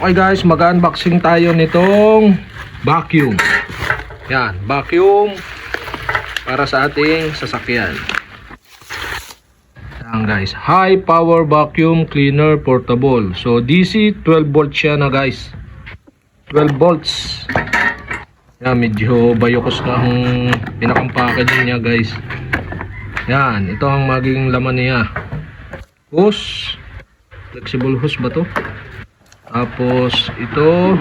Okay guys, mag-unboxing tayo nitong vacuum. Yan, vacuum para sa ating sasakyan. Yan guys, high power vacuum cleaner portable. So DC 12 volts siya na guys. 12 volts. Yan, medyo bayokos na ang pinakang packaging niya guys. Yan, ito ang magiging laman niya. Hose, flexible hose ba to? Tapos ito,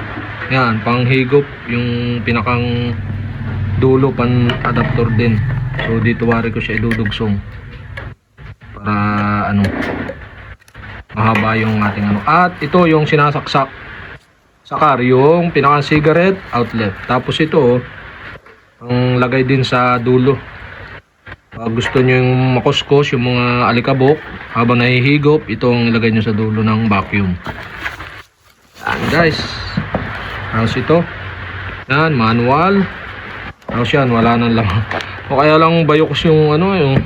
yan, panghigop, yung pinakang dulo, pan adapter din. So dito wari ko siya idudugsong para ano, mahaba yung ating ano. At ito yung sinasaksak sa car, yung pinakang cigarette outlet. Tapos ito ang lagay din sa dulo. Pag gusto nyo yung makuskos, yung mga alikabok habang nahihigop, itong ilagay nyo sa dulo ng vacuum. Yan guys, tapos ito, yan, manual. Tapos yan, wala nang lang. O kaya lang bayokos yung ano, yung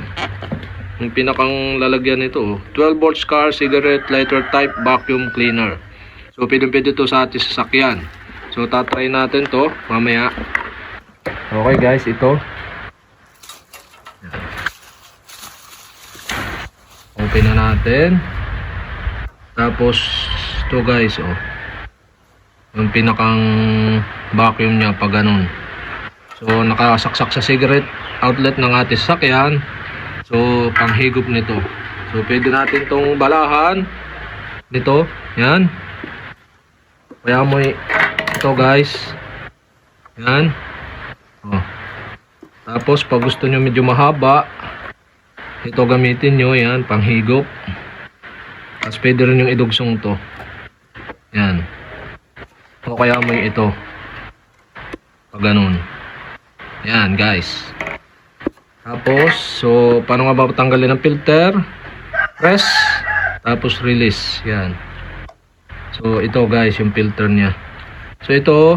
pinakang lalagyan nito. 12 volts car cigarette lighter type vacuum cleaner. So pwede ito sa ating sasakyan. So tatry natin to mamaya. Okay guys, ito. Yan. Open na natin. Tapos ito guys, oh, yung pinakang vacuum niya pag ganun. So nakasaksak sa cigarette outlet ng ating sasakyan. So panghigop nito. So pwede natin tong balahan nito. Yan. Kaya mo ito guys. Yan. Oh. Tapos pag gusto nyo medyo mahaba, ito gamitin nyo. Yan, panghigop. Tapos pwede rin yung idugsong to. Yan. O kaya mo ito pag ganun. Yan guys. Tapos so paano nga ba tanggalin ang filter? Press, tapos release. Yan. So ito guys yung filter nya. So ito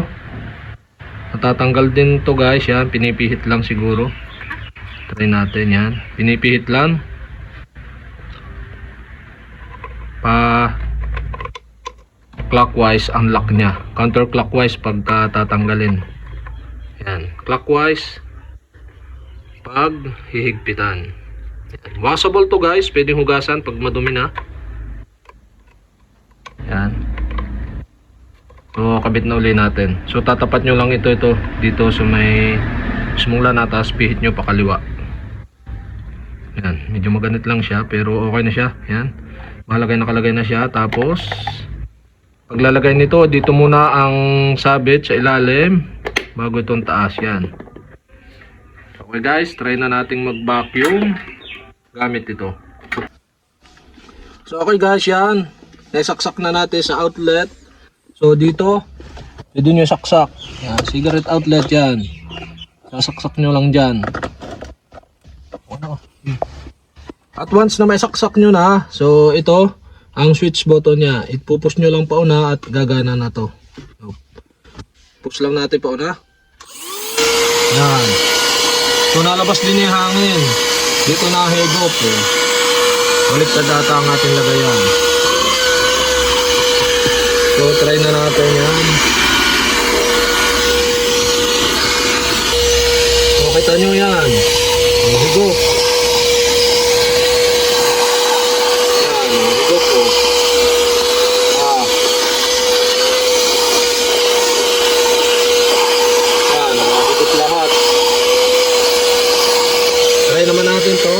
natatanggal din to guys. Yan, pinipihit lang siguro. Try natin yan. Pinipihit lang pa clockwise ang lock nya, counterclockwise pagka tatanggalin. Yan, clockwise pag hihigpitan. Yan. Washable to guys, pwedeng hugasan pag madumi na. Yan. So kabit na uli natin. So tatapat nyo lang ito dito sa may smula na, tapos pihit nyo pa kaliwa. Yan, medyo maganit lang siya pero okay na siya. Yan, nakalagay na siya. Tapos paglalagay nito, dito muna ang sabit sa ilalim bago itong taas. Yan. Okay guys, try na nating mag-vacuum gamit ito. So okay guys, yan. Naisaksak na natin sa outlet. So dito, pwede nyo saksak. Yan, cigarette outlet yan. Sasaksak nyo lang dyan. At once na may saksak nyo na, so ito ang switch button nya. Ipupush nyo lang pauna at gagana na to. Push lang natin pauna. Yan. So nalabas din yung hangin. Dito na higop eh. Baliktad data ang ating lagayan. So try na natin yan. So kita nyo yan. Ang higop. Naman natin to,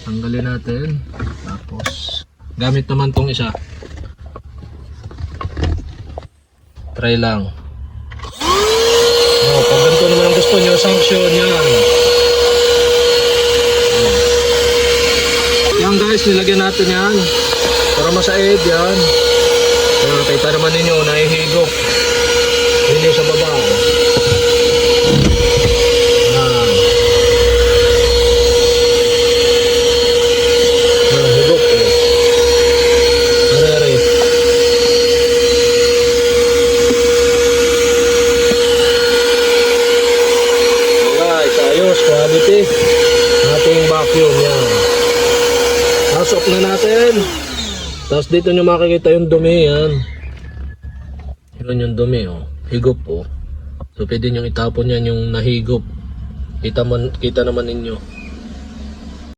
tanggalin natin, tapos gamit naman tong isa, try lang. Pag ganito naman ang gusto nyo, sanction yan. Yan guys, nilagyan natin yan para masaid yan. Kita naman ninyo, nahihigop hindi sa baba. Quality ating vacuum yan. Pasok na natin. Tapos dito nyo makikita yung dumi yan. Yun yung dumi oh. Higop oh. So pwede nyo itapon yan yung nahigop. Kita naman ninyo.